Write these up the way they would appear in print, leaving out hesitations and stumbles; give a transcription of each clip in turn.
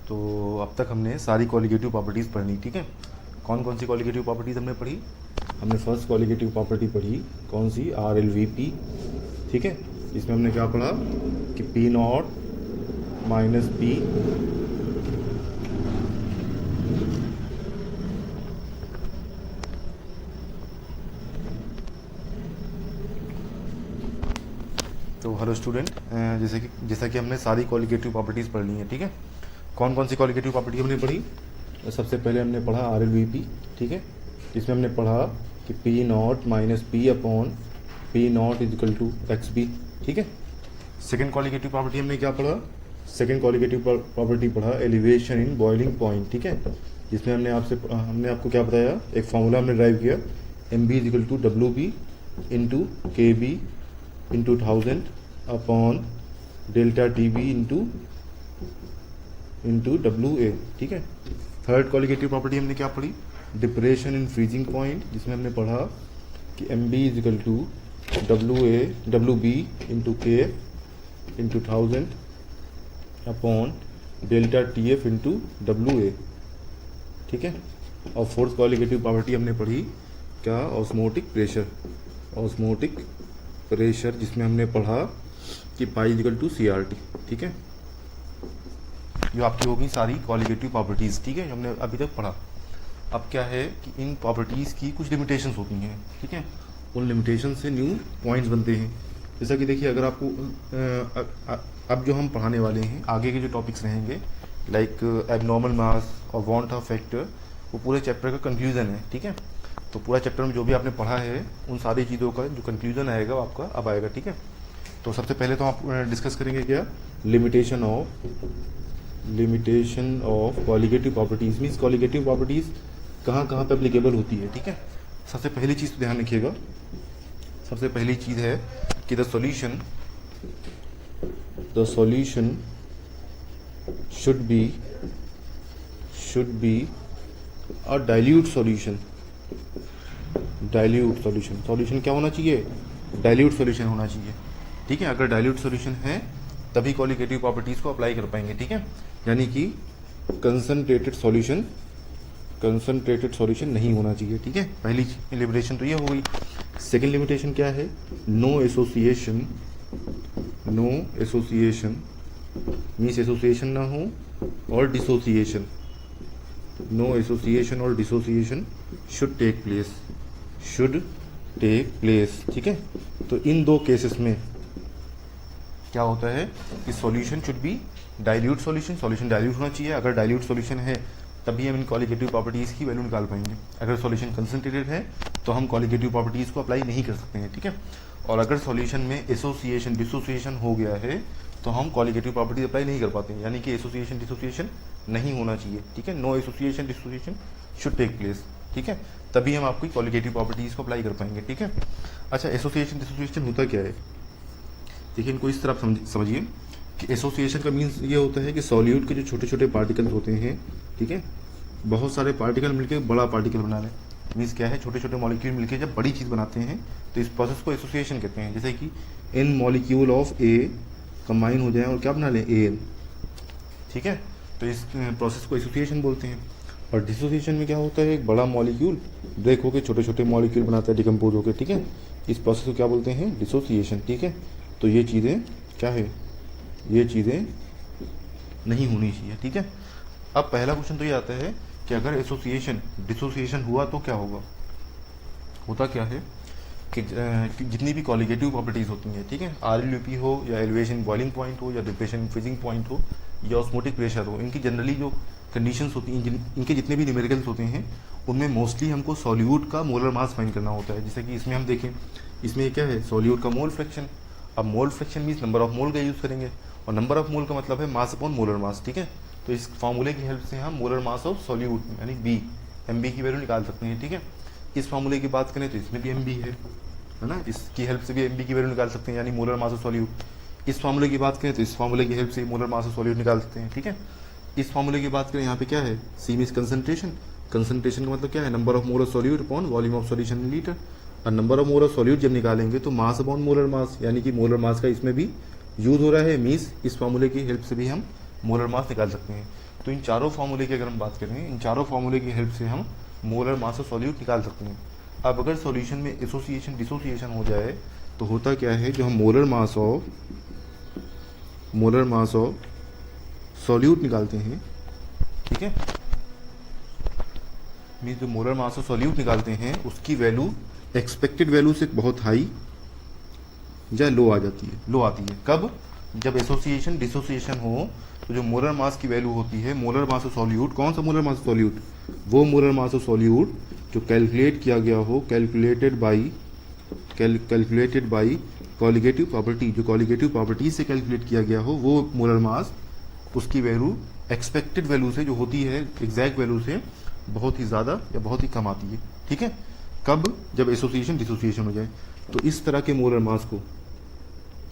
तो अब तक हमने सारी कॉलिगेटिव प्रॉपर्टीज़ पढ़नी, ठीक है। कौन कौन सी कॉलिगेटिव प्रॉपर्टीज़ हमने पढ़ी? हमने फर्स्ट कॉलिगेटिव प्रॉपर्टी पढ़ी, कौन सी? RLVP, ठीक है। इसमें हमने क्या पढ़ा कि P नॉट माइनस P तो हेलो स्टूडेंट, जैसा कि हमने सारी कॉलिगेटिव प्रॉपर्टीज़ पढ़ ली हैं, ठीक है। कौन कौन सी कॉलिगेटिव प्रॉपर्टी हमने पढ़ी? सबसे पहले हमने पढ़ा RLVP, ठीक है। इसमें हमने पढ़ा कि P nought minus P upon P nought is equal to XB, ठीक है। सेकेंड कॉलिगेटिव प्रॉपर्टी हमने क्या पढ़ा? सेकेंड कॉलिगेटिव प्रॉपर्टी पढ़ा एलिवेशन इन बॉइलिंग पॉइंट, ठीक है। जिसमें हमने आपको क्या बताया, एक फॉर्मूला हमने ड्राइव किया, MB is equal to WB into KB into 1000 upon delta TB into WA, ठीक है। थर्ड कॉलिगेटिव प्रॉपर्टी हमने क्या पढ़ी? डिप्रेशन इन फ्रीजिंग पॉइंट, जिसमें हमने पढ़ा कि MB is equal to WB into KF into 1000 upon delta TF into WA, ठीक है। और फोर्थ कॉलिगेटिव प्रॉपर्टी हमने पढ़ी क्या? ऑस्मोटिक प्रेशर, जिसमें हमने पढ़ा कि पाई इक्वल टू CRT, ठीक है। ये आपकी होगी सारी कॉलिगेटिव प्रॉपर्टीज़, ठीक है, जो हमने अभी तक पढ़ा। अब क्या है कि इन प्रॉपर्टीज़ की कुछ लिमिटेशंस होती हैं, ठीक है। उन लिमिटेशन से न्यू पॉइंट्स बनते हैं। जैसा कि देखिए, अगर आपको अब जो हम पढ़ाने वाले हैं, आगे के जो टॉपिक्स रहेंगे लाइक एबनॉर्मल मास और वांट ऑफ फैक्टर, वो पूरे चैप्टर का कंक्लूजन है, ठीक है। तो पूरा चैप्टर में जो भी आपने पढ़ा है उन सारी चीज़ों का जो कंक्लूजन आएगा वो आपका अब आएगा, ठीक है। तो सबसे पहले तो आप डिस्कस करेंगे क्या? Limitation of colligative properties. Means colligative properties कहाँ कहाँ पे एप्लीकेबल होती है, ठीक है। सबसे पहली चीज़ तो ध्यान रखिएगा, सबसे पहली चीज़ है कि the solution should be a dilute solution। Solution क्या होना चाहिए? डाइल्यूट सॉल्यूशन होना चाहिए, ठीक है। अगर डाइल्यूट सॉल्यूशन है तभी कॉलिगेटिव प्रॉपर्टीज़ को अप्लाई कर पाएंगे, ठीक है। यानी कि कंसनट्रेटेड सॉल्यूशन नहीं होना चाहिए, ठीक है। पहली लिमिटेशन तो ये हो गई। सेकेंड लिमिटेशन क्या है? नो एसोसिएशन मीन्स एसोसिएशन ना हो और डिसोसिएशन। नो एसोसिएशन और डिसोसिएशन शुड टेक प्लेस, ठीक है। तो इन दो केसेस में क्या होता है कि solution should be dilute solution dilute होना चाहिए। अगर डाइल्यूट सॉल्यूशन है तभी हम इन कॉलिगेटिव प्रॉपर्टीज़ की वैल्यू निकाल पाएंगे। अगर सॉल्यूशन कंसंट्रेटेड है तो हम कॉलिगेटिव प्रॉपर्टीज़ को अप्लाई नहीं कर सकते हैं, ठीक है। और अगर सॉल्यूशन में एसोसिएशन डिसोसिएशन हो गया है तो हम कॉलिगेटिव प्रॉपर्टीज अप्लाई नहीं कर पाते हैं, यानी कि एसोसिएशन डिसोसिएशन नहीं होना चाहिए, ठीक है। No association dissociation should take place, ठीक है, तभी हम आपकी कॉलिगेटिव प्रॉपर्टीज़ को अप्लाई कर पाएंगे, ठीक है। अच्छा, एसोसिएशन डिसोसिएशन होता क्या है? देखिए, इनको इस तरह समझिए कि एसोसिएशन का मीन्स ये होता है कि सॉल्यूट के जो छोटे छोटे पार्टिकल्स होते हैं, ठीक है, बहुत सारे पार्टिकल मिलकर बड़ा पार्टिकल बना लें। मीन्स क्या है? छोटे छोटे मॉलिक्यूल मिलकर जब बड़ी चीज़ बनाते हैं तो इस प्रोसेस को एसोसिएशन कहते हैं। जैसे कि n molecule of A combine हो जाए और क्या बना लें? AN, ठीक है। तो इस प्रोसेस को एसोसिएशन बोलते हैं। और डिसोसिएशन में क्या होता है? एक बड़ा मॉलिक्यूल ब्रेक होकर छोटे छोटे मॉलिक्यूल बनाता है डिकम्पोज होकर, ठीक है। इस प्रोसेस को क्या बोलते हैं? डिसोसिएशन, ठीक है। तो ये चीज़ें क्या है? ये चीज़ें नहीं होनी चाहिए, ठीक है। अब पहला क्वेश्चन तो ये आता है कि अगर एसोसिएशन डिसोसिएशन हुआ तो क्या होगा? होता क्या है कि जितनी भी कॉलिगेटिव प्रॉपर्टीज़ होती हैं, ठीक है, RLVP हो या एलिवेशन बॉइलिंग पॉइंट हो या डिप्रेशन फ्रीजिंग पॉइंट हो या ऑस्मोटिक प्रेशर हो, इनकी जनरली जो कंडीशंस होती हैं, इनके जितने भी न्यूमेरिकल्स होते हैं उनमें मोस्टली हमको सॉल्यूट का मोलर मास फाइंड करना होता है। जैसे कि इसमें हम देखें, इसमें क्या है? सॉल्यूट का मोल फ्रैक्शन। अब mole fraction means number of मोल का यूज़ करेंगे और नंबर ऑफ मोल का मतलब है मास अपॉन मोलर मास, ठीक है। तो इस फार्मूले की हेल्प से हम मोलर मास ऑफ सॉल्यूट यानी MB की वैल्यू निकाल सकते हैं, ठीक है। इस फार्मूले की बात करें तो इसमें भी MB है ना, इसकी हेल्प से भी MB की वैल्यू निकाल सकते हैं, यानी मोलर मास ऑफ सॉल्यूट। इस फार्मूले की बात करें तो इस फार्मूले की हेल्प से मोलर मास ऑफ सॉल्यूट निकाल सकते हैं, ठीक है। इस फार्मूले की बात करें, यहाँ पे क्या है? C मीन्स कंसंट्रेशन का मतलब क्या है? Number of mole of solute upon volume of solution in litre. और number of mole of solute जब निकालेंगे तो मास अपॉन मोलर मास, यानी कि मोलर मास का इसमें भी यूज हो रहा है। मीन्स इस फार्मूले की हेल्प से भी हम मोलर मास निकाल सकते हैं। तो इन चारों फार्मूले की अगर हम बात करें, इन चारों फार्मूले की हेल्प से हम मोलर मास ऑफ सॉल्यूट निकाल सकते हैं। अब अगर सॉल्यूशन में एसोसिएशन डिसोसिएशन हो जाए तो होता क्या है, जो हम मोलर मास ऑफ सॉल्यूट निकालते हैं, ठीक है, मीन्स जो मोलर मास ऑफ सॉल्यूट निकालते हैं उसकी वैल्यू एक्सपेक्टेड वैल्यू से बहुत हाई या लो आ जाती है, लो आती है। कब? जब एसोसिएशन डिसोसिएशन हो तो जो मोलर मास की वैल्यू होती है, मोलर मास ऑफ सॉल्यूट, कौन सा मोलर मास ऑफ सॉल्यूट? वो मोलर मास ऑफ सॉल्यूट जो कैलकुलेट किया गया हो, कैलकुलेटेड बाई कॉलिगेटिव प्रॉपर्टी, जो कॉलिगेटिव प्रॉपर्टी से कैलकुलेट किया गया हो, वो मोलर मास, उसकी वैल्यू एक्सपेक्टेड वैल्यू से जो होती है, एग्जैक्ट वैल्यू से बहुत ही ज़्यादा या बहुत ही कम आती है, ठीक है। कब? जब एसोसिएशन डिसोसिएशन हो जाए। तो इस तरह के मोलर मास को,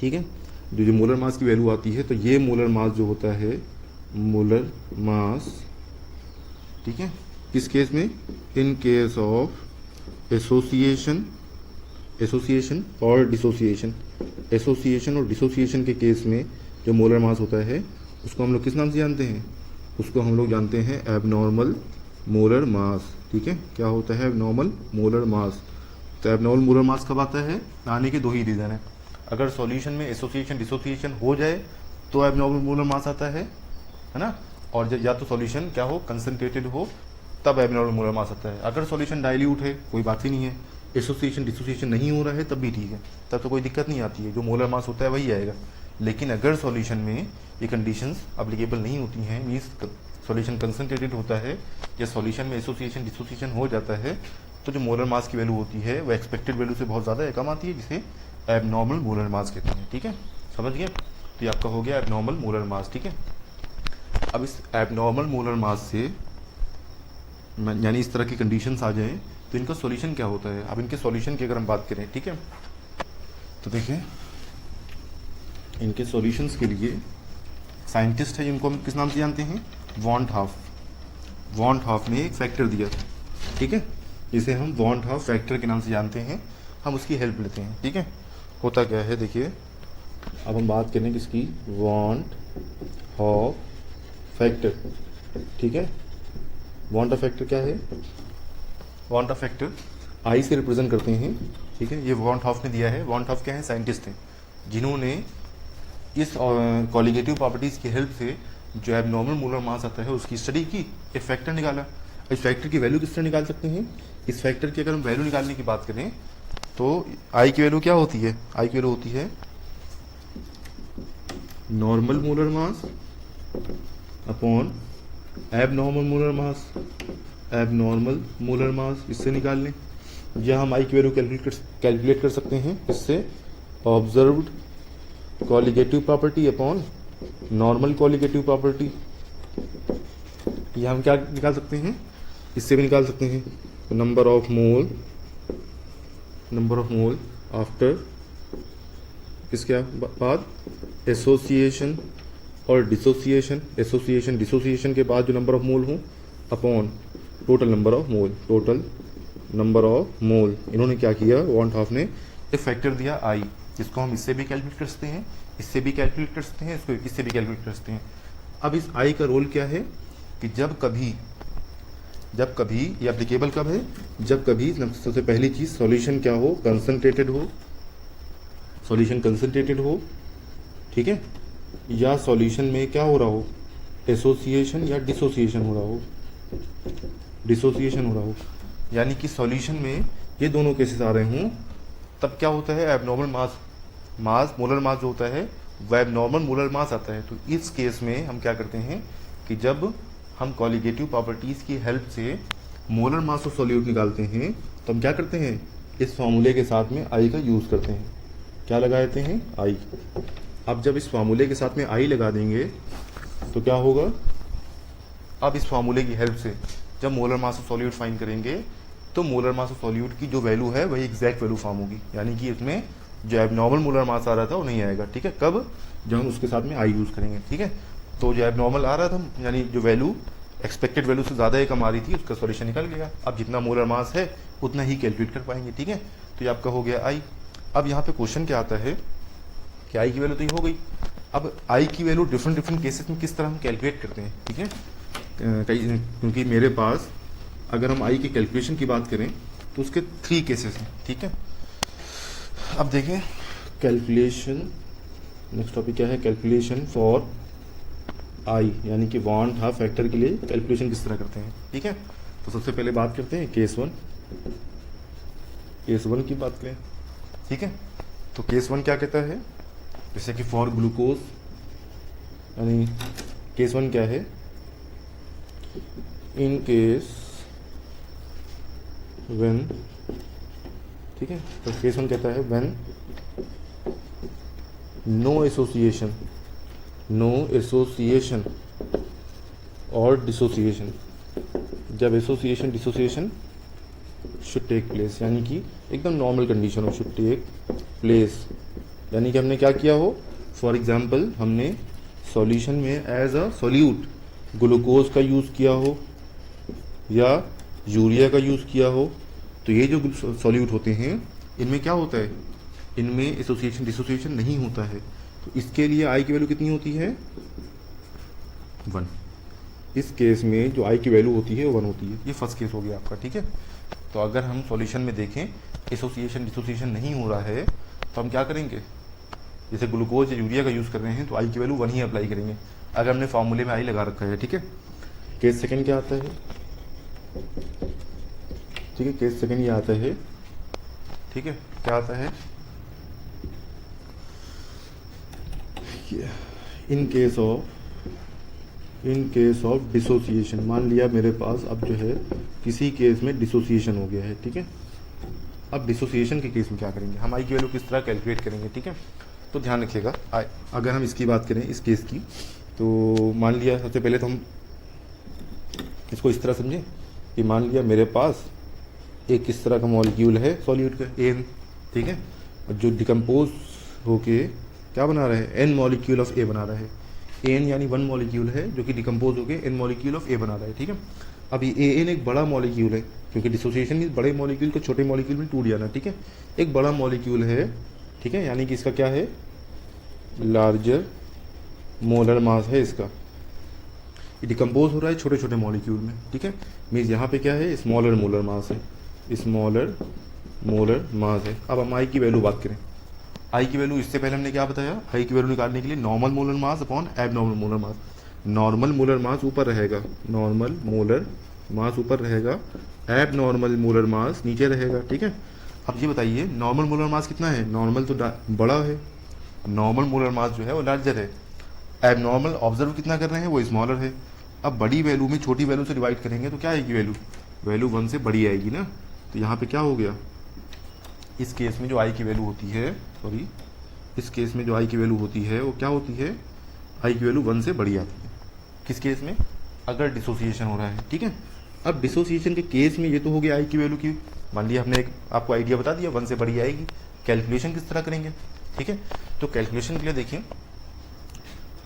ठीक है, जो मोलर मास की वैल्यू आती है, तो ये मोलर मास जो होता है, मोलर मास, ठीक है, किस केस में? इन केस ऑफ एसोसिएशन और डिसोसिएशन। एसोसिएशन और डिसोसिएशन के केस में जो मोलर मास होता है उसको हम लोग किस नाम से जानते हैं? उसको हम लोग जानते हैं एबनॉर्मल मोलर मास, ठीक है। क्या होता है? Abnormal molar mass. तो एबनॉर्मल मोलर मास कब आता है? आने के दो ही रीज़न है। अगर सॉल्यूशन में एसोसिएशन डिसोसिएशन हो जाए तो एबनॉर्मल मोलर मास आता है ना, और या तो सॉल्यूशन क्या हो, कंसंट्रेटेड हो, तब एबनॉर्मल मोलर मास आता है। अगर सॉल्यूशन डाइल्यूट है कोई बात ही नहीं है, एसोसिएशन डिसोसिएशन नहीं हो रहा है तब भी ठीक है, तब तो कोई दिक्कत नहीं आती है, जो मोलर मास होता है वही आएगा। लेकिन अगर सॉल्यूशन में ये कंडीशंस अप्लीकेबल नहीं होती हैं, मीन्स सॉल्यूशन कंसंट्रेटेड होता है या सॉल्यूशन में एसोसिएशन डिसोसिएशन हो जाता है, तो जो मोलर मास की वैल्यू होती है वो एक्सपेक्टेड वैल्यू से बहुत ज़्यादा या कम आती है, जिसे एबनॉर्मल मोलर मास कहते हैं, ठीक है। समझ गए? तो ये आपका हो गया एबनॉर्मल मोलर मास, ठीक है। अब इस एबनॉर्मल मोलर मास से यानी इस तरह की कंडीशंस आ जाएं तो इनका सॉल्यूशन क्या होता है। अब इनके सॉल्यूशन की अगर हम बात करें, ठीक है, तो देखिए इनके सॉल्यूशंस के लिए साइंटिस्ट है जिनको हम किस नाम से जानते हैं? वॉन हाफ ने एक फैक्टर दिया था, ठीक है, जिसे हम वॉन हाफ फैक्टर के नाम से जानते हैं। हम उसकी हेल्प लेते हैं, ठीक है। होता क्या है देखिए, अब हम बात करें किसकी? वॉन हाफ फैक्टर, ठीक है। वॉन हाफ फैक्टर क्या है? वॉन हाफ फैक्टर आई से रिप्रेजेंट करते हैं, ठीक है। ये वॉन हाफ ने दिया है। वॉन हाफ क्या है? साइंटिस्ट हैं जिन्होंने इस कॉलिगेटिव प्रॉपर्टीज़ की हेल्प से जो एबनॉर्मल मोलर मास आता है उसकी स्टडी की, एक फैक्टर निकाला। इस फैक्टर की वैल्यू किस तरह निकाल सकते हैं? इस फैक्टर की अगर हम वैल्यू निकालने की बात करें तो आई की वैल्यू क्या होती है? आई की वैल्यू होती है normal molar mass upon abnormal molar mass. Abnormal molar mass इससे निकाल लें, या हम आई की वैल्यू कैलकुलेट कर सकते हैं इससे observed colligative property upon normal colligative property. या हम क्या निकाल सकते हैं? इससे भी निकाल सकते हैं नंबर ऑफ मोल आफ्टर, इसके बाद एसोसिएशन और डिसोसिएशन, एसोसिएशन डिसोसिएशन के बाद जो नंबर ऑफ मोल हो अपॉन टोटल नंबर ऑफ मोल। इन्होंने क्या किया? वॉन हाफ ने एक फैक्टर दिया आई, जिसको हम इससे भी कैलकुलेट कर सकते हैं, इससे भी कैलकुलेट कर सकते हैं, इसको इससे भी कैलकुलेट कर सकते हैं। अब इस आई का रोल क्या है कि जब कभी ये एप्लीकेबल कब है? जब कभी सबसे पहली चीज़ सॉल्यूशन क्या हो? कंसंट्रेटेड हो, सॉल्यूशन कंसंट्रेटेड हो, ठीक है, या सॉल्यूशन में क्या हो रहा हो? एसोसिएशन या डिसोसिएशन हो रहा हो, यानी कि सॉल्यूशन में ये दोनों केसेस आ रहे हों, तब क्या होता है? एबनॉर्मल मोलर मास जो होता है वह एबनॉर्मल मोलर मास आता है। तो इस केस में हम क्या करते हैं कि जब हम कॉलिगेटिव प्रॉपर्टीज़ की हेल्प से मोलर मास ऑफ सॉल्यूट निकालते हैं तो हम क्या करते हैं? इस फॉर्मूले के साथ में आई का यूज़ करते हैं। क्या लगा देते हैं? आई। अब जब इस फॉर्मूले के साथ में आई लगा देंगे तो क्या होगा? अब इस फॉर्मूले की हेल्प से जब molar mass of solute find करेंगे तो मोलर मास ऑफ सॉल्यूट की जो वैल्यू है वही एग्जैक्ट वैल्यू फॉर्म होगी, यानी कि इसमें जो एबनॉर्मल मोलर मास आ रहा था वो नहीं आएगा, ठीक है। कब? जब हम उसके साथ में आई यूज़ करेंगे, ठीक है। तो जो एबनॉर्मल आ रहा था, यानी जो वैल्यू एक्सपेक्टेड वैल्यू से ज़्यादा ही कम आ रही थी, उसका सॉल्यूशन निकल गया। अब जितना मोलर मास है उतना ही कैलकुलेट कर पाएंगे, ठीक है। तो ये आपका हो गया आई। अब यहाँ पे क्वेश्चन क्या आता है कि आई की वैल्यू तो ये हो गई, अब आई की वैल्यू डिफरेंट डिफरेंट केसेस में किस तरह हम कैलकुलेट करते हैं, ठीक है। कई, क्योंकि मेरे पास अगर हम आई की कैलकुलेशन की बात करें तो उसके 3 केसेस हैं, ठीक है। अब देखें कैलकुलेशन, नेक्स्ट टॉपिक क्या है, कैलकुलेशन फॉर आई, यानी कि वांट हाफ फैक्टर के लिए कैलकुलेशन किस तरह करते हैं, ठीक है। तो सबसे पहले बात करते हैं केस वन की बात करें, ठीक है। तो केस 1 क्या कहता है, जैसे कि फॉर ग्लूकोज, यानी केस 1 क्या है, इन केस व्हेन, ठीक है। तो केस 1 कहता है व्हेन नो एसोसिएशन और डिसोसिएशन, जब association dissociation should take place, यानी कि एकदम नॉर्मल कंडीशन हो, शुड टेक प्लेस, यानी कि हमने क्या किया हो, फॉर एग्जांपल हमने सॉल्यूशन में एज अ सॉल्यूट ग्लूकोज का यूज़ किया हो या यूरिया का यूज़ किया हो। तो ये जो सॉल्यूट होते हैं इनमें क्या होता है, इनमें एसोसिएशन डिसोसिएशन नहीं होता है। तो इसके लिए आई की वैल्यू कितनी होती है, 1। इस केस में जो आई की वैल्यू होती है वो 1 होती है। ये फर्स्ट केस हो गया आपका, ठीक है। तो अगर हम सॉल्यूशन में देखें एसोसिएशन डिसोसिएशन नहीं हो रहा है तो हम क्या करेंगे, जैसे ग्लूकोज या यूरिया का यूज़ कर रहे हैं तो आई की वैल्यू 1 ही अप्लाई करेंगे अगर हमने फार्मूले में आई लगा रखा है, ठीक है। केस सेकंड क्या आता है, ठीक है। केस सेकंड ये आता है, ठीक है। क्या आता है, इन केस ऑफ डिसोसिएशन, मान लिया मेरे पास अब जो है किसी केस में डिसोसिएशन हो गया है, ठीक है। अब डिसोसिएशन के केस में क्या करेंगे, हम आई की वैल्यू किस तरह कैलकुलेट करेंगे, ठीक है। तो ध्यान रखिएगा, अगर हम इसकी बात करें इस केस की, तो मान लिया सबसे पहले तो हम इसको इस तरह समझें कि मान लिया मेरे पास एक इस तरह का मॉलिक्यूल है सॉल्यूट का एन, ठीक है, जो डिकम्पोज होके क्या बना रहा है, एन मॉलिक्यूल ऑफ ए बना रहा है। एन यानी 1 मॉलिक्यूल है जो कि डिकम्पोज होके एन मॉलिक्यूल ऑफ ए बना रहा है, ठीक है। अब ये एन एक बड़ा मॉलिक्यूल है, क्योंकि डिसोसिएशन इस बड़े मॉलिक्यूल को छोटे मॉलिक्यूल में टूट जाना, ठीक है। एक बड़ा मॉलिक्यूल है, ठीक है, यानी कि इसका क्या है, लार्जर मोलर मास है इसका। ये डिकम्पोज हो रहा है छोटे छोटे मॉलिक्यूल में, ठीक है। मीन्स यहाँ पे क्या है, स्मॉलर मोलर मास है, स्मॉलर मोलर मास है। अब हम आई की वैल्यू बात करें, आई की वैल्यू इससे पहले हमने क्या बताया, आई की वैल्यू निकालने के लिए normal molar mass upon abnormal molar mass. Normal molar mass ऊपर रहेगा, नॉर्मल मोलर मास ऊपर रहेगा, एबनॉर्मल मोलर मास नीचे रहेगा, ठीक है। अब ये बताइए नॉर्मल मोलर मास कितना है, नॉर्मल तो बड़ा है, नॉर्मल मोलर मास जो है वो लार्जर है, एबनॉर्मल ऑब्जर्व कितना कर रहे हैं वो स्मॉलर है। अब बड़ी वैल्यू में छोटी वैल्यू से डिवाइड करेंगे तो क्या आएगी वैल्यू 1 से बड़ी आएगी ना। तो यहाँ पे क्या हो गया, इस केस में जो आई की वैल्यू होती है, सॉरी, इस केस में जो आई की वैल्यू होती है वो क्या होती है, आई की वैल्यू 1 से बड़ी आती है। किस केस में, अगर डिसोसिएशन हो रहा है, ठीक है। अब डिसोसिएशन के केस में ये तो हो गया आई की वैल्यू की, मान लिया हमने एक आपको आइडिया बता दिया 1 से बड़ी आएगी। कैलकुलेशन किस तरह करेंगे, ठीक है। तो कैलकुलेशन के लिए देखिए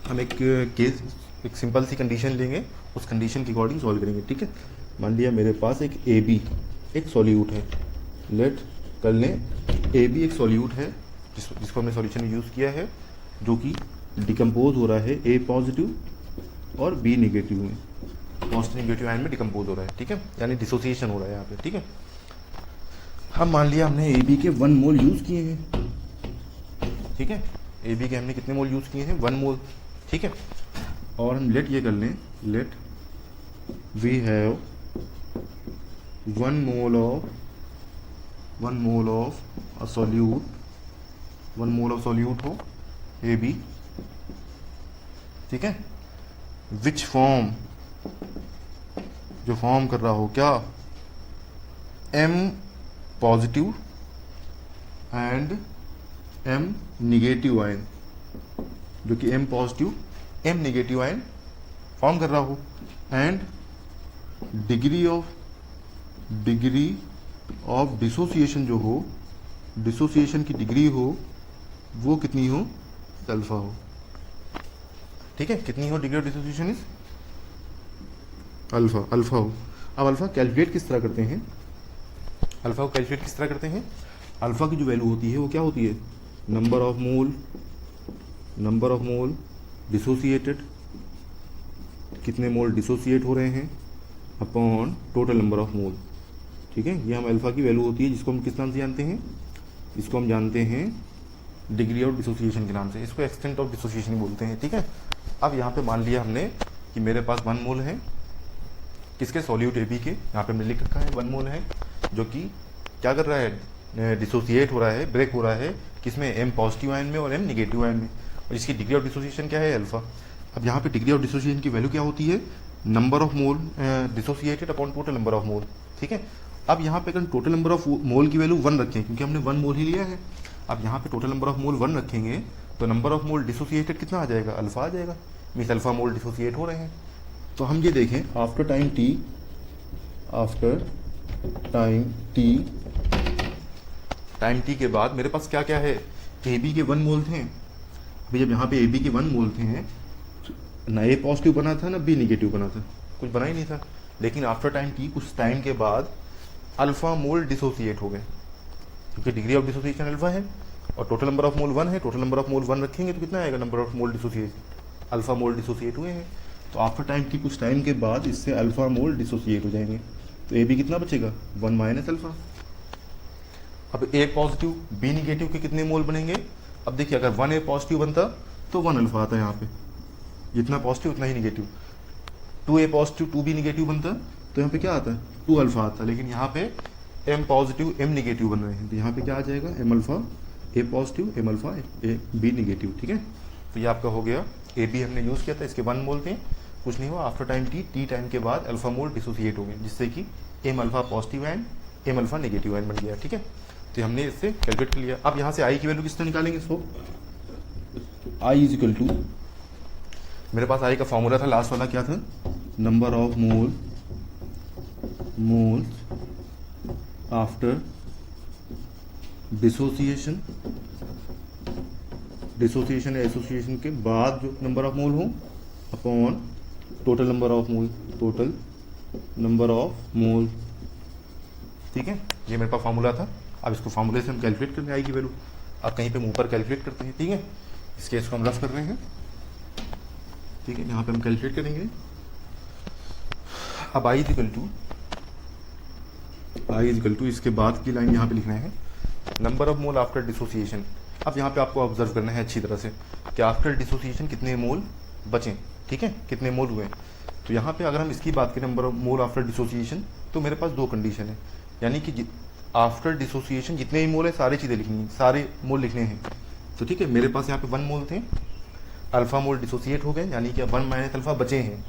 हम एक केस, एक सिंपल सी कंडीशन लेंगे, उस कंडीशन के अकॉर्डिंग सॉल्व करेंगे, ठीक है। मान लिया मेरे पास एक AB एक सॉल्यूट है, लेट कर लें AB एक सॉल्यूट है जिसको हमने सॉल्यूशन में यूज़ किया है, जो कि डिकम्पोज हो रहा है A पॉजिटिव और B नेगेटिव में, पॉजिटिव नेगेटिव आयन में डिकम्पोज हो रहा है, ठीक है, यानी डिसोसिएशन हो रहा है यहाँ पे, ठीक है। हम मान लिया हमने AB के 1 मोल यूज़ किए हैं, ठीक है। AB के हमने कितने मोल यूज़ किए हैं, 1 मोल, ठीक है। और हम लेट ये कर लें, let we have 1 mole of a solute, 1 mole of solute हो AB, ठीक है, विच फॉर्म, जो फॉर्म कर रहा हो क्या, M positive and M negative ion, जो कि M positive M negative ion form कर रहा हो, एंड डिग्री ऑफ डिसोसिएशन जो हो, डिसोसिएशन की डिग्री हो वो कितनी हो, अल्फा हो, ठीक है। कितनी हो degree of dissociation is alpha हो। अब अल्फा कैलकुलेट किस तरह करते हैं, अल्फा को कैलकुलेट किस तरह करते हैं, अल्फा की जो वैल्यू होती है वो क्या होती है, number of mole number of mole dissociated, कितने मोल डिसोसिएट हो रहे हैं, अपॉन टोटल नंबर ऑफ मोल। ठीक है, ये हम अल्फा की वैल्यू होती है, जिसको हम किस नाम से जानते हैं, इसको हम जानते हैं डिग्री ऑफ डिसोसिएशन के नाम से, इसको एक्सटेंट ऑफ डिसोसिएशन बोलते हैं। ठीक है, अब यहाँ पे मान लिया हमने कि मेरे पास 1 मोल है, किसके, सॉल्यूट AB के, यहाँ पे हमने लिख रखा है 1 मोल है, जो कि क्या कर रहा है, डिसोसिएट हो रहा है, ब्रेक हो रहा है, किसमें, M पॉजिटिव आयन में और M निगेटिव आयन में, और इसकी डिग्री ऑफ डिसोसिएशन क्या है, अल्फा। अब यहाँ पे डिग्री ऑफ डिसोसिएशन की वैल्यू क्या होती है, number of mole dissociated upon total number of मोल। ठीक है, अब यहाँ पे अगर टोटल नंबर ऑफ मोल की वैल्यू 1 रखें, क्योंकि हमने 1 मोल ही लिया है, अब यहाँ पे टोटल नंबर ऑफ मोल 1 रखेंगे तो नंबर ऑफ मोल डिसोसिएटेड कितना आ जाएगा, अल्फा आ जाएगा, मीन्स अल्फा मोल डिसोसिएट हो रहे हैं। तो हम ये देखें, आफ्टर टाइम टी के बाद मेरे पास क्या क्या है, AB के 1 मोल थे। अभी जब यहाँ पे AB के 1 मोल थे, ना A पॉजिटिव बना था ना B निगेटिव बना था, कुछ बना ही नहीं था, लेकिन आफ्टर टाइम टी, कुछ टाइम के बाद अल्फा मोल डिसोसिएट हो गए, क्योंकि डिग्री ऑफ डिसोसिएशन अल्फा है और टोटल नंबर ऑफ मोल 1 है, टोटल नंबर ऑफ मोल 1 रखेंगे तो कितना आएगा, number of mole dissociate, alpha mole dissociate हुए हैं। तो आफ्टर टाइम टी, कुछ टाइम के बाद इससे अल्फा मोल डिसोसिएट हो जाएंगे, तो AB कितना बचेगा, 1 माइनस अल्फा। अब A पॉजिटिव B निगेटिव के कितने मोल बनेंगे, अब देखिए अगर 1A पॉजिटिव बनता तो 1 अल्फा आता है, यहाँ पे जितना पॉजिटिव उतना ही negative, 2A positive 2B negative बनता तो यहाँ पे क्या आता है, 2 अल्फा आता, लेकिन यहाँ पे M पॉजिटिव M निगेटिव बन रहे हैं, तो यहाँ पे क्या आ जाएगा, M alpha A positive M alpha B negative. ठीक है, तो ये आपका हो गया, AB हमने यूज़ किया था, इसके 1 मोल थे, कुछ नहीं हुआ, आफ्टर टाइम टी टाइम के बाद अल्फा मोल डिसोसिएट हो गए, जिससे कि M alpha positive and M alpha negative and बन गया। ठीक है, तो हमने इससे कैलकुलेट कर लिया। अब यहाँ से I की वैल्यू किस तरह निकालेंगे, सो I इज इक्वल टू, मेरे पास I का फॉर्मूला था लास्ट वाला, क्या था, number of moles after dissociation या एसोसिएशन के बाद जो नंबर ऑफ मोल हो, अपॉन टोटल नंबर ऑफ मोल। ठीक है, ये मेरे पास फार्मूला था। अब इसको फार्मूले से हम कैलकुलेट करने आई की वैल्यू, अब कहीं पे मुंह पर कैलकुलेट करते हैं। ठीक है, इस केस को हम रफ कर रहे हैं। ठीक है, यहाँ पे हम कैलकुलेट करेंगे। अब आई इक्वल टू इसके बाद की लाइन यहाँ पे लिख रहे हैं, number of mole after dissociation. अब यहाँ पे आपको ऑब्जर्व करना है अच्छी तरह से कि आफ्टर डिसोसिएशन कितने मोल बचे। ठीक है, कितने मोल हुए। तो यहाँ पे अगर हम इसकी बात करें number of mole after dissociation, तो मेरे पास 2 कंडीशन है, यानी कि आफ्टर डिसोसिएशन जितने ही मोल है सारी चीज़ें लिखनी है, सारे मोल लिखने हैं। तो ठीक है, मेरे पास यहाँ पे 1 मोल थे, अल्फा मोल डिसोसिएट हो गए, यानी कि 1 माइनस अल्फा बचे हैं।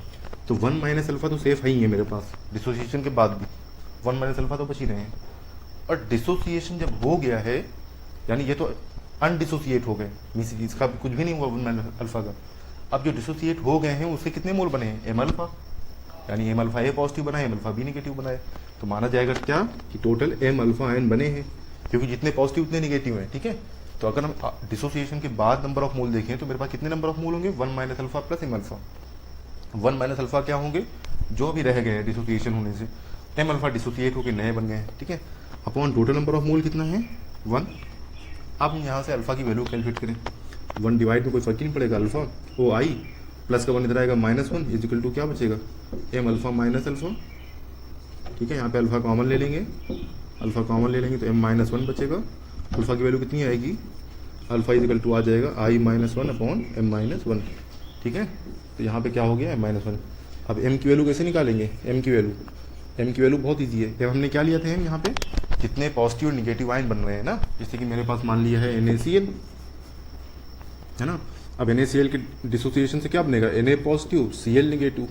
तो 1 माइनस अल्फा तो सेफ है ही है मेरे पास, डिसोसिएशन के बाद भी 1 माइनस अल्फा तो बच ही रहे हैं। और डिसोसिएशन जब हो गया है, यानी ये तो अनडिसोसिएट हो गए, मीन्स इसका कुछ भी नहीं हुआ 1 माइनस अल्फा का। अब जो डिसोसिएट हो गए हैं उससे कितने मोल बने हैं, M अल्फा, यानी M अल्फा A पॉजिटिव बना है, M अल्फा B निगेटिव बना है। तो माना जाएगा क्या कि टोटल M अल्फा आयन बने हैं, क्योंकि जितने पॉजिटिव उतने निगेटिव हैं। ठीक है, तो अगर हम डिसोसिएशन के बाद नंबर ऑफ मोल देखें तो मेरे पास कितने नंबर ऑफ मोल होंगे, 1 minus alpha plus M alpha. 1 minus alpha क्या होंगे, जो भी रह गए हैं डिसोसिएशन होने से, M अल्फा डिसोसिएट होकर नए बन गए हैं। ठीक है, अपॉन टोटल नंबर ऑफ मोल कितना है, 1। अब हम यहाँ से अल्फा की वैल्यू कैलकुलेट करें, 1 डिवाइड में कोई फर्क ही नहीं पड़ेगा, अल्फा ओ आई प्लस का 1 इधर आएगा -1 इज इक्वल टू क्या बचेगा, M अल्फा माइनस अल्फा। ठीक है, यहाँ पे अल्फा कॉमन ले लेंगे, तो M -1 बचेगा। अल्फा की वैल्यू कितनी आएगी, अल्फा इज इक्वल टू आ जाएगा I -1 अपॉन M -1। ठीक है, तो यहाँ पे क्या हो गया, M -1। अब M की वैल्यू कैसे निकालेंगे, M की वैल्यू बहुत ईजी है। अब हमने क्या लिया था, यहाँ पे कितने पॉजिटिव और निगेटिव आयन बन रहे हैं ना, जैसे कि मेरे पास मान लिया है NaCl है ना। अब NaCl के डिसोसिएशन से क्या बनेगा, Na पॉजिटिव Cl निगेटिव,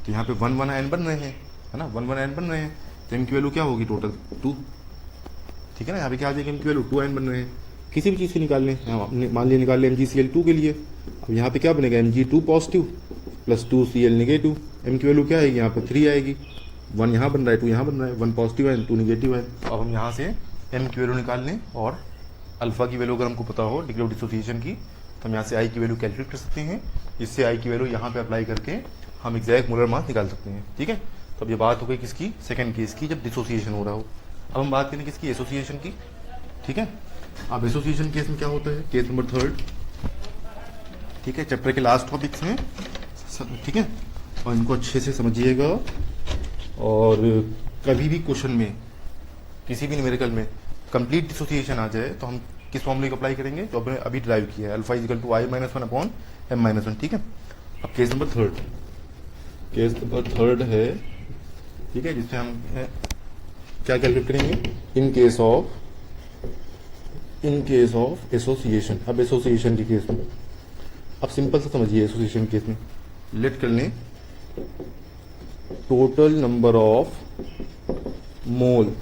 तो यहाँ पे 1 आयन बन रहे हैं, है ना, 1 आयन बन रहे हैं। तो M की वैल्यू क्या होगी, टोटल 2। ठीक है ना, यहाँ पे क्या आ जाएगा, M की वैल्यू 2 आयन बन रहे हैं। किसी भी चीज़ से निकाल लें, मान लिया निकाल लें MgCl2 के लिए। अब यहाँ पे क्या बनेगा, Mg2 positive plus 2Cl negative. M की वैल्यू क्या आएगी, यहाँ पे 3 आएगी। 1 यहाँ बन रहा है, 2 यहाँ बन रहा है, 1 पॉजिटिव है 2 निगेटिव है। अब हम यहाँ से M की वैल्यू निकाल लें, और अल्फा की वैल्यू अगर हमको पता हो डिग्री ऑफ डिसोसिएशन की, तो हम यहाँ से I की वैल्यू कैलकुलेट कर सकते हैं। इससे I की वैल्यू यहाँ पे अप्लाई करके हम एग्जैक्ट मोलर मास निकाल सकते हैं। ठीक है, तो अब ये बात हो गई किसकी, सेकंड केस की, जब डिसोसिएशन हो रहा हो। अब हम बात करें किसकी, एसोसिएशन की। ठीक है, अब एसोसिएशन केस में क्या होता है, केस नंबर 3, ठीक है, चैप्टर के लास्ट टॉपिक्स हैं, ठीक है, और इनको अच्छे से समझिएगा। और कभी भी क्वेश्चन में, किसी भी न्यूमेरिकल में कंप्लीट डिसोसिएशन आ जाए तो हम किस फॉर्मूले को अप्लाई करेंगे जो हमने अभी ड्राइव किया है, alpha is equal to I minus one upon M minus one. ठीक है, अब case number third, case number third है, ठीक है, जिससे हम क्या कैलकुलेट करेंगे, इन केस ऑफ एसोसिएशन। अब एसोसिएशन के केस में अब सिंपल सा समझिए, एसोसिएशन केस में लेट कर लें total number of mole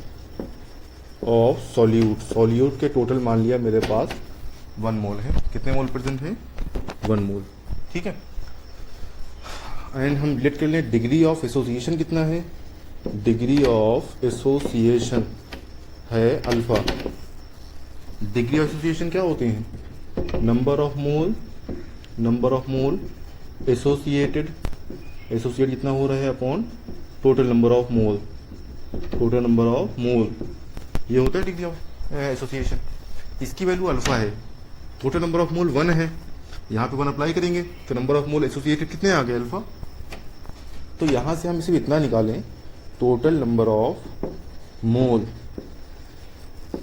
of solute के टोटल मान लिया मेरे पास 1 मोल है। कितने मोल प्रेजेंट है, 1 मोल। ठीक है, एंड हम लेट कर लें डिग्री ऑफ एसोसिएशन कितना है, डिग्री ऑफ एसोसिएशन है अल्फा। डिग्री ऑफ एसोसिएशन क्या होते हैं, नंबर ऑफ मोल एसोसिएट जितना हो रहा है अपॉन टोटल नंबर ऑफ मोल, ये होता है डिग्री ऑफ एसोसिएशन। इसकी वैल्यू अल्फा है, टोटल नंबर ऑफ मोल 1 है, यहाँ पे 1 अप्लाई करेंगे तो नंबर ऑफ मोल एसोसिएटेड कितने आ गए, अल्फा। तो यहाँ से हम इसे इतना निकालें, टोटल नंबर ऑफ मोल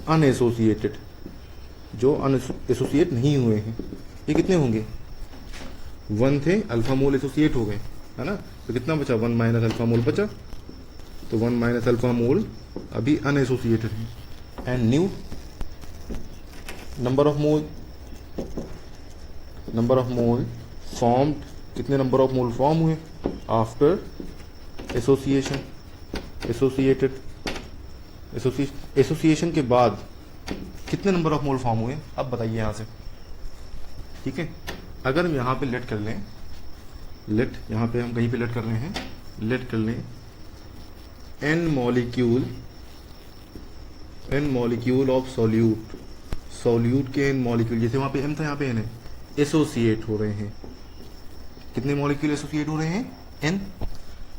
अनएसोसिएटेड, जो अनएसोसिएट नहीं हुए हैं, ये कितने होंगे, 1 थे, अल्फा मोल एसोसिएट हो गए, है ना, तो कितना बचा, 1 माइनस अल्फा मोल बचा, तो 1 माइनस अल्फा मोल अभी अनएसोसिएटेड है। And new number of mole formed, कितने नंबर ऑफ मोल फॉर्म हुए आफ्टर एसोसिएशन के बाद कितने नंबर ऑफ मोल फॉर्म हुए, अब बताइए यहाँ से। ठीक है, अगर हम यहाँ पे लेट कर लें, यहाँ पे हम कहीं पे लेट कर रहे हैं, लेट कर लें n मॉलिक्यूल ऑफ सॉल्यूट के n मॉलिक्यूल, जैसे वहाँ पे m था, यहाँ पे n है, एसोसिएट हो रहे हैं। कितने मॉलिक्यूल एसोसिएट हो रहे हैं, n।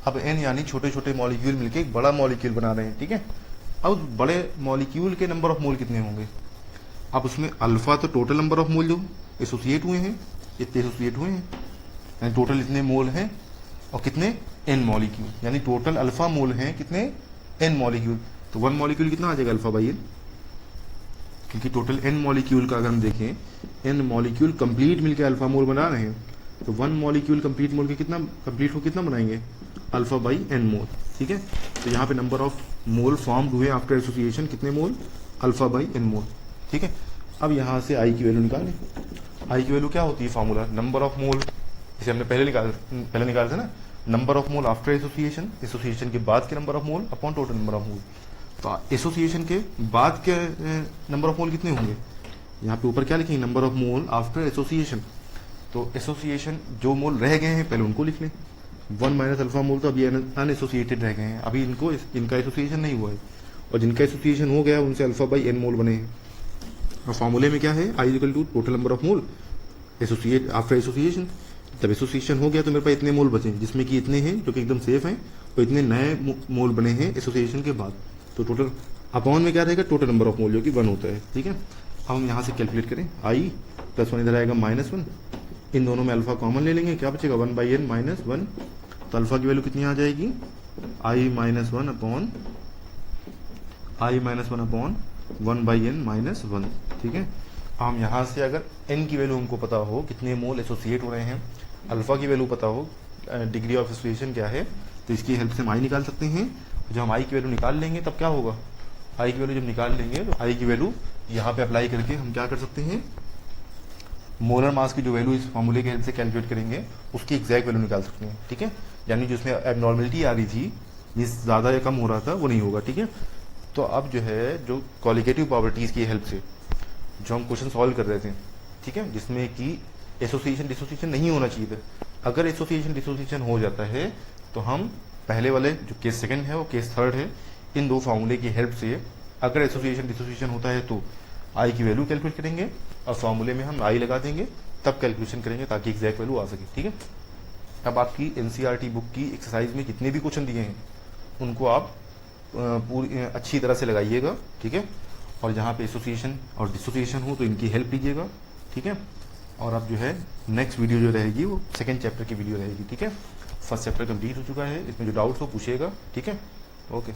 अब n यानी छोटे छोटे मॉलिक्यूल मिलके एक बड़ा मॉलिक्यूल बना रहे हैं। ठीक है, अब बड़े मॉलिक्यूल के नंबर ऑफ मोल कितने होंगे, अब उसमें अल्फा तो टोटल नंबर ऑफ मोल जो एसोसिएट हुए हैं, इतने एसोसिएट हुए हैं, यानी टोटल इतने मोल हैं, और कितने n मॉलिक्यूल, यानी टोटल अल्फा मोल हैं कितने, n मॉलिक्यूल। तो 1 मॉलिक्यूल कितना आ जाएगा, अल्फा बाई n, क्योंकि टोटल n मॉलिक्यूल का अगर हम देखें, n मॉलिक्यूल कंप्लीट मिलकर अल्फा मोल बना रहे हैं, तो 1 मॉलिक्यूल कंप्लीट मोल के कितना बनाएंगे, अल्फा बाई n मोल। ठीक है, तो यहाँ पे नंबर ऑफ मोल फॉर्म्ड हुए आफ्टर एसोसिएशन कितने मोल, अल्फा बाई n मोल। ठीक है, अब यहाँ से आई की वैल्यू निकालें। आई की वैल्यू क्या होती है, फार्मूला नंबर ऑफ मोल, इसे हमने पहले निकाले थे ना, number of mole after association के बाद के number of mole upon total number of मोल। तो एसोसिएशन के बाद के नंबर ऑफ मोल कितने होंगे, यहाँ पे ऊपर क्या लिखेंगे, number of mole after association. तो एसोसिएशन जो मोल रह गए हैं पहले उनको लिख लें, 1 माइनस अल्फा मोल तो अभी अनएसोसिएटेड रह गए हैं, अभी इनका एसोसिएशन नहीं हुआ है, और जिनका एसोसिएशन हो गया उनसे अल्फा बाई n मोल बने हैं। और फॉर्मूले में क्या है, i equal to total number of mole associate after association. जब एसोसिएशन हो गया तो मेरे पास इतने मोल बचे, जिसमें कि इतने हैं जो कि एकदम सेफ हैं, और इतने नए मोल बने हैं एसोसिएशन के बाद। तो टोटल अपॉन में क्या रहेगा, टोटल नंबर ऑफ मोल जो कि 1 होता है। ठीक है, अब हम यहाँ से कैलकुलेट करें, आई प्लस 1 इधर आएगा -1, इन दोनों में अल्फा कॉमन ले लेंगे, क्या बचेगा, 1 बाई n माइनस 1। तो अल्फा की वैल्यू कितनी आ जाएगी, i minus one upon 1 by n minus 1। ठीक है, हम यहाँ से अगर n की वैल्यू हमको पता हो कितने मोल एसोसिएट हो रहे हैं, अल्फा की वैल्यू पता हो, डिग्री ऑफ एसोसिएशन क्या है, तो इसकी हेल्प से हम आई निकाल सकते हैं। जब हम आई की वैल्यू निकाल लेंगे तब क्या होगा, आई की वैल्यू जब निकाल लेंगे तो आई की वैल्यू यहाँ पे अप्लाई करके हम क्या कर सकते हैं, मोलर मास की जो वैल्यू इस फॉर्मूले की हेल्प से कैलकुलेट करेंगे उसकी एग्जैक्ट वैल्यू निकाल सकते हैं। ठीक है, यानी जिसमें एबनॉर्मलिटी आ रही थी, जिस ज़्यादा या कम हो रहा था, वो नहीं होगा। ठीक है, तो अब जो है जो क्वालिटेटिव प्रॉपर्टीज़ की हेल्प से जो हम क्वेश्चन सॉल्व कर रहे थे, ठीक है, जिसमें कि एसोसिएशन डिसोसिएशन नहीं होना चाहिए था, अगर एसोसिएशन डिसोसिएशन हो जाता है तो हम पहले वाले जो केस सेकंड है वो केस थर्ड है, इन दो फार्मूले की हेल्प से अगर एसोसिएशन डिसोसिएशन होता है तो आई की वैल्यू कैलकुलेट करेंगे, और फार्मूले में हम आई लगा देंगे, तब कैलकुलेशन करेंगे ताकि एग्जैक्ट वैल्यू आ सके। ठीक है, अब आपकी एनसीईआरटी बुक की एक्सरसाइज में जितने भी क्वेश्चन दिए हैं उनको आप पूरी अच्छी तरह से लगाइएगा। ठीक है, और जहाँ पे एसोसिएशन और डिसोसिएशन हो तो इनकी हेल्प लीजिएगा। ठीक है, और अब जो है नेक्स्ट वीडियो जो रहेगी वो सेकेंड चैप्टर की वीडियो रहेगी, ठीक है। फर्स्ट चैप्टर कंप्लीट हो चुका है, इसमें जो डाउट्स हो पूछिएगा, ठीक है। ओके।